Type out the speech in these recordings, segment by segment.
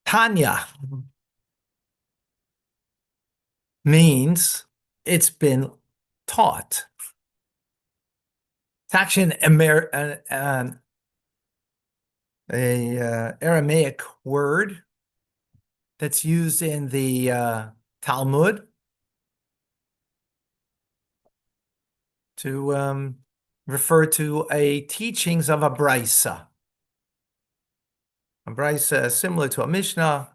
Tanya means it's been taught. It's actually an Aramaic word that's used in the Talmud to refer to a teachings of a brisa. A brisa is similar to a Mishnah.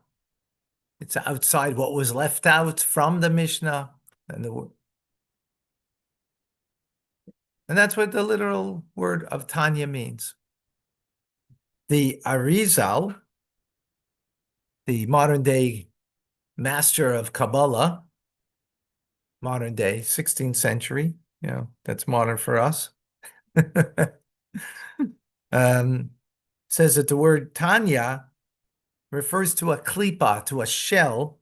It's outside what was left out from the Mishnah, and that's what the literal word of Tanya means. The Arizal, the modern day master of Kabbalah, modern day, 16th century, that's modern for us, says that the word Tanya refers to a klipa, to a shell.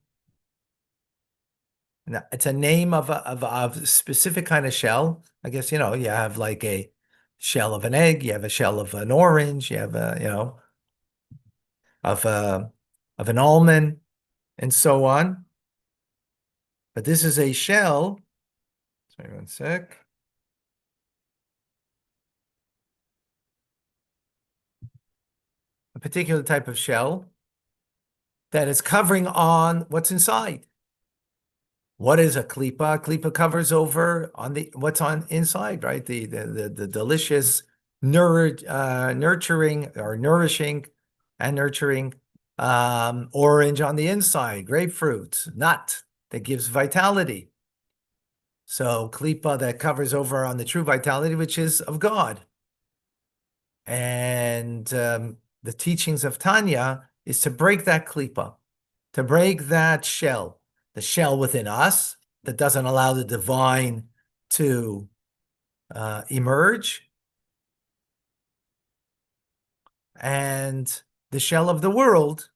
Now, it's a name of a specific kind of shell. I guess, you have like a shell of an egg, you have a shell of an orange, you have of an almond, and so on. But this is a shell. Sorry, one sec. A particular type of shell that is covering on what's inside. What is a klipa? A klipa covers over on what's on inside, right? The delicious, nurturing or nourishing and nurturing orange on the inside, grapefruit, nut that gives vitality. So klipa that covers over on the true vitality, which is of God. And the teachings of Tanya is to break that klipa, to break that shell, the shell within us that doesn't allow the divine to emerge, and the shell of the world,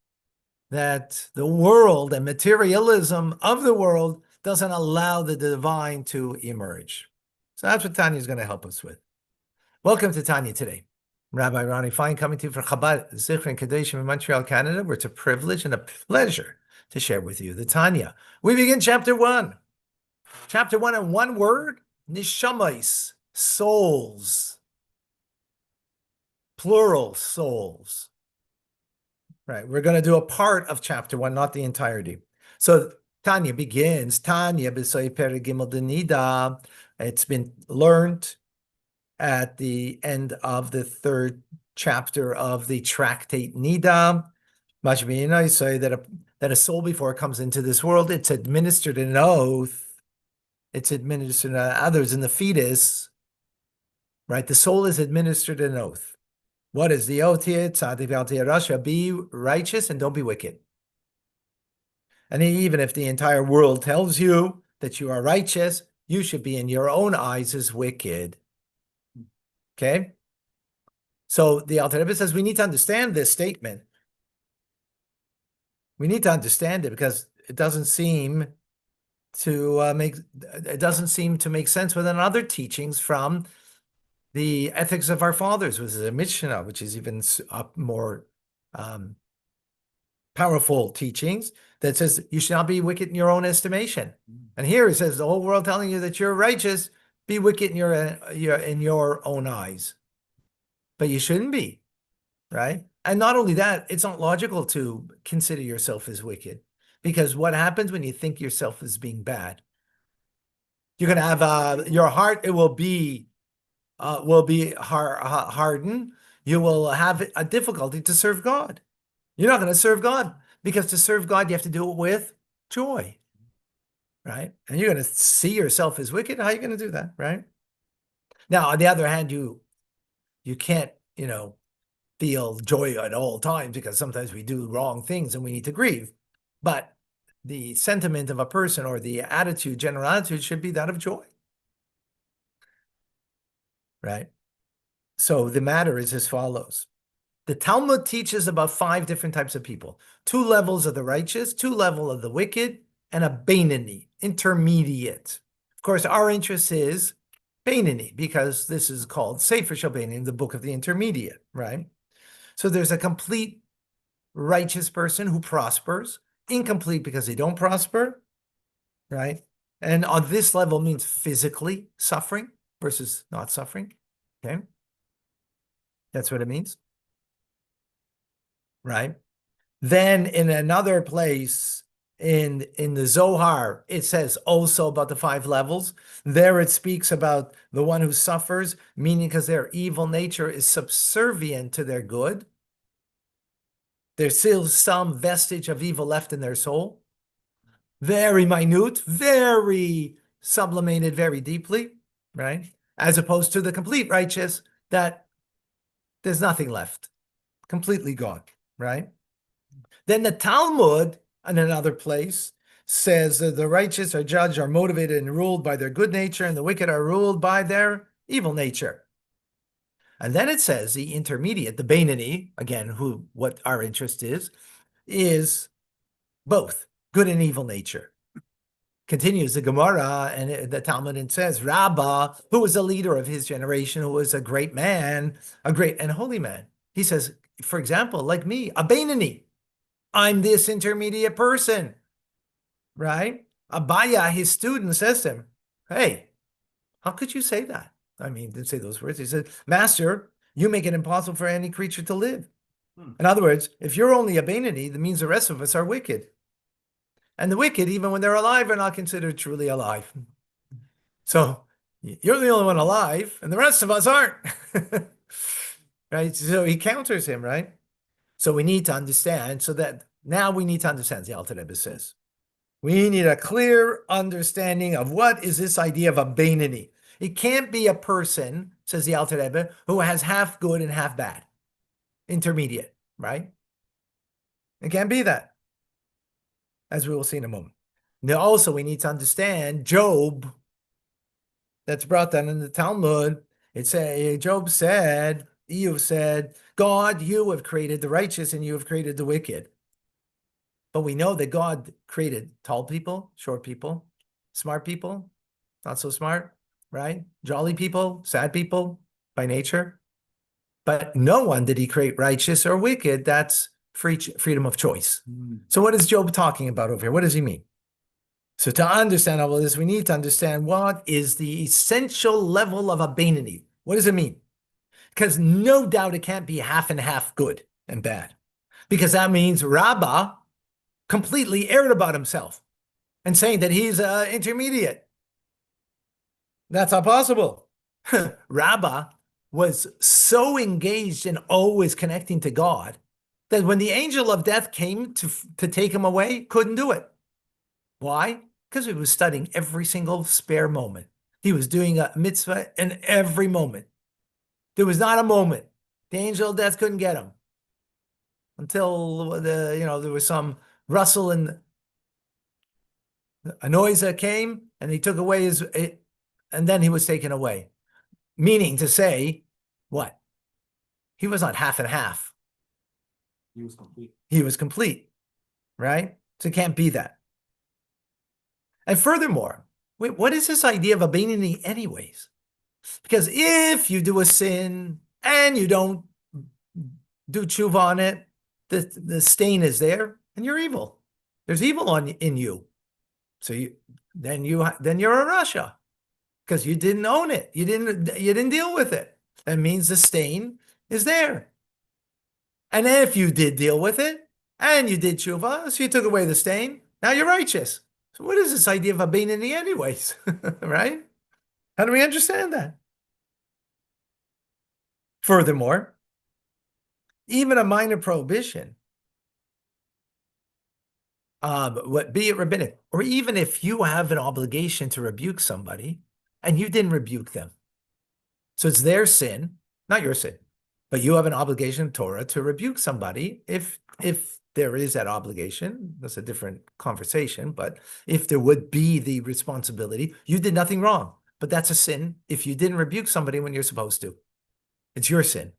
that the world and materialism of the world doesn't allow the divine to emerge. So that's what Tanya is going to help us with. Welcome to Tanya today. Rabbi Ronnie Fine coming to you for Chabad Zichron Kadeshim in Montreal, Canada, where it's a privilege and a pleasure to share with you the Tanya. We begin chapter 1. Chapter 1 in one word, nishamais, souls. Plural souls. Right, we're going to do a part of chapter 1, not the entirety. So Tanya begins, Tanya b'soy perek gimel denida. It's been learned at the end of the 3rd chapter of the tractate Nida. Mashmina say that a soul, before it comes into this world, it's administered an oath. It's administered to others in the fetus, right? The soul is administered an oath. What is the oath here? Be righteous and don't be wicked. And even if the entire world tells you that you are righteous, you should be in your own eyes as wicked. Okay? So the Alter Rebbe says we need to understand this statement. We need to understand it because it doesn't seem to make sense within other teachings from the ethics of our fathers, which is a Mishnah, which is even more powerful teachings that says you should not be wicked in your own estimation. And here it says the whole world telling you that you're righteous, be wicked in your own eyes. But you shouldn't be, right? And not only that, it's not logical to consider yourself as wicked, because what happens when you think yourself as being bad? You're going to have your heart, it will be hardened. You will have a difficulty to serve God. You're not going to serve God, because to serve God, you have to do it with joy, right? And you're going to see yourself as wicked. How are you going to do that, right? Now, on the other hand, you can't, feel joy at all times, because sometimes we do wrong things and we need to grieve. But the sentiment of a person, or the attitude, general attitude, should be that of joy, right? So the matter is as follows. The Talmud teaches about 5 different types of people: 2 levels of the righteous, 2 levels of the wicked, and a Beinani, intermediate. Of course, our interest is Beinani, because this is called Sefer Shel Beinani, the book of the intermediate, right? So there's a complete righteous person who prospers, incomplete because they don't prosper, right? And on this level means physically suffering versus not suffering. Okay. That's what it means. Right. Then in another place in the Zohar, it says also about the 5 levels. There it speaks about the one who suffers, meaning because their evil nature is subservient to their good. There's still some vestige of evil left in their soul. Very minute, very sublimated, very deeply, right? As opposed to the complete righteous, that there's nothing left, completely gone, right? Then the Talmud, in another place, says that the righteous are judged, are motivated, and ruled by their good nature, and the wicked are ruled by their evil nature. And then it says the intermediate, the Beinoni, again, what our interest is both good and evil nature. Continues the Gemara and the Talmud and says, Rabbah, who was a leader of his generation, who was a great man, a great and holy man. He says, for example, like me, a Beinoni. I'm this intermediate person, right? Abaya, his student, says to him, hey, how could you say that? I mean, didn't say those words. He said, Master, you make it impossible for any creature to live. In other words, if you're only a Beinoni, that means the rest of us are wicked. And the wicked, even when they're alive, are not considered truly alive. So you're the only one alive, and the rest of us aren't. Right? So he counters him, right? So we need to understand, so that now we need to understand, the Alter Rebbe says. We need a clear understanding of what is this idea of a Beinoni. It can't be a person, says the Alter Rebbe, who has half good and half bad. Intermediate, right? It can't be that, as we will see in a moment. Now, also, we need to understand Job, that's brought down in the Talmud. Job said, Eve said, God, you have created the righteous and you have created the wicked. But we know that God created tall people, short people, smart people, not so smart, right? Jolly people, sad people by nature. But no one did he create righteous or wicked. That's freedom of choice. So what is Job talking about over here? What does he mean? So to understand all of this, we need to understand what is the essential level of a Beinoni. What does it mean? Because no doubt it can't be half and half good and bad. Because that means Rabbah completely aired about himself and saying that he's intermediate. That's not possible. Rabbah was so engaged and always connecting to God that when the angel of death came to take him away, couldn't do it. Why? Because he was studying every single spare moment. He was doing a mitzvah in every moment. There was not a moment the angel of death couldn't get him until there was some rustle and a noise that came, and he took away and then he was taken away. Meaning to say, what? He was not half and half. He was complete. He was complete, right? So it can't be that. And furthermore, what is this idea of a Beinoni anyways? Because if you do a sin and you don't do tshuva on it, the stain is there and you're evil. There's evil in you. So then you're a Rasha because you didn't own it. You didn't deal with it. That means the stain is there. And if you did deal with it and you did tshuva, so you took away the stain, now you're righteous. So what is this idea of a Beinoni anyways? Right? How do we understand that? Furthermore, even a minor prohibition, be it rabbinic, or even if you have an obligation to rebuke somebody and you didn't rebuke them. So it's their sin, not your sin, but you have an obligation, Torah, to rebuke somebody if there is that obligation. That's a different conversation, but if there would be the responsibility, you did nothing wrong, but that's a sin if you didn't rebuke somebody when you're supposed to. It's your sin,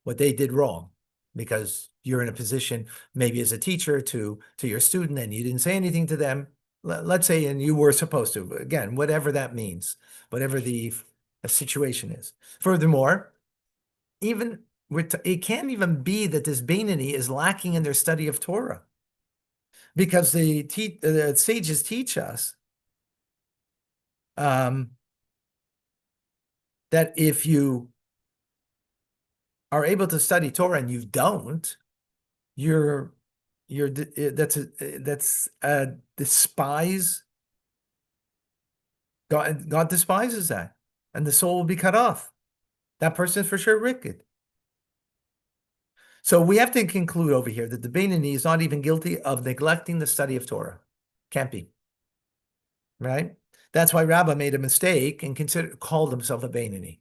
what they did wrong, because you're in a position, maybe as a teacher to your student, and you didn't say anything to them. Let's say, and you were supposed to, again, whatever that means, whatever the situation is. Furthermore, even it can't even be that this Beinoni is lacking in their study of Torah, because the sages teach us that if you are able to study Torah and you don't, that's a despise. God despises that, and the soul will be cut off. That person is for sure wicked. So we have to conclude over here that the Beinoni is not even guilty of neglecting the study of Torah. Can't be. Right? That's why Rabbah made a mistake and called himself a Beinoni.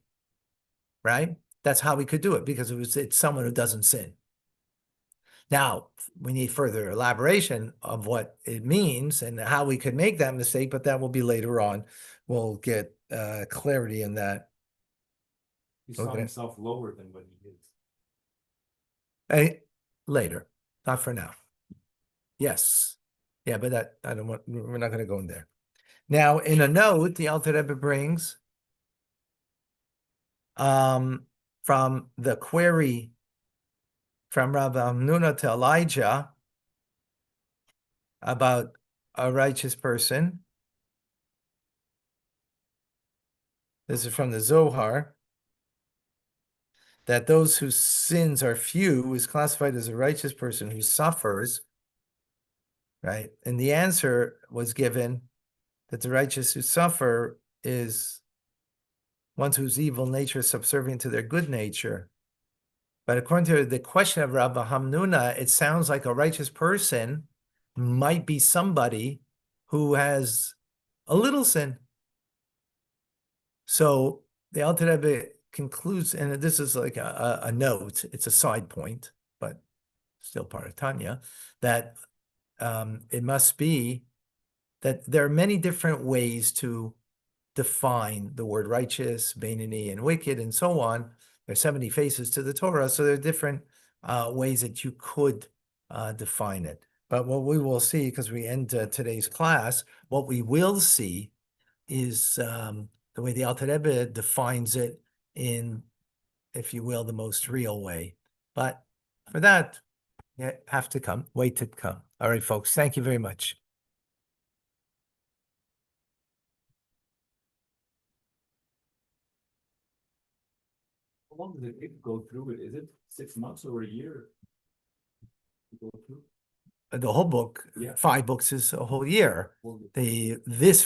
Right? That's how he could do it, because it's someone who doesn't sin. Now, we need further elaboration of what it means and how we could make that mistake, but that will be later on. We'll get clarity in that. He saw Okay. himself lower than what he is. Later, not for now. Yes. Yeah, but that I don't want, we're not going to go in there. Now, in a note, the Alter Rebbe brings from the query from Rabbi Hamnuna to Elijah about a righteous person. This is from the Zohar. That those whose sins are few is classified as a righteous person who suffers, right? And the answer was given that the righteous who suffer is ones whose evil nature is subservient to their good nature. But according to the question of Rabbi Hamnuna, it sounds like a righteous person might be somebody who has a little sin. So the Alter Rebbe concludes, and this is like a note, it's a side point, but still part of Tanya, that it must be that there are many different ways to define the word righteous, Beinoni, and wicked, and so on. There's 70 faces to the Torah, so there are different ways that you could define it. But what we will see, because we end today's class, what we will see is the way the Alter Rebbe defines it in, if you will, the most real way. But for that, you have to wait to come. All right, folks, thank you very much. How long does it take to go through it? Is it 6 months or a year to go through? The whole book, Yeah. 5 books is a whole year. Well, This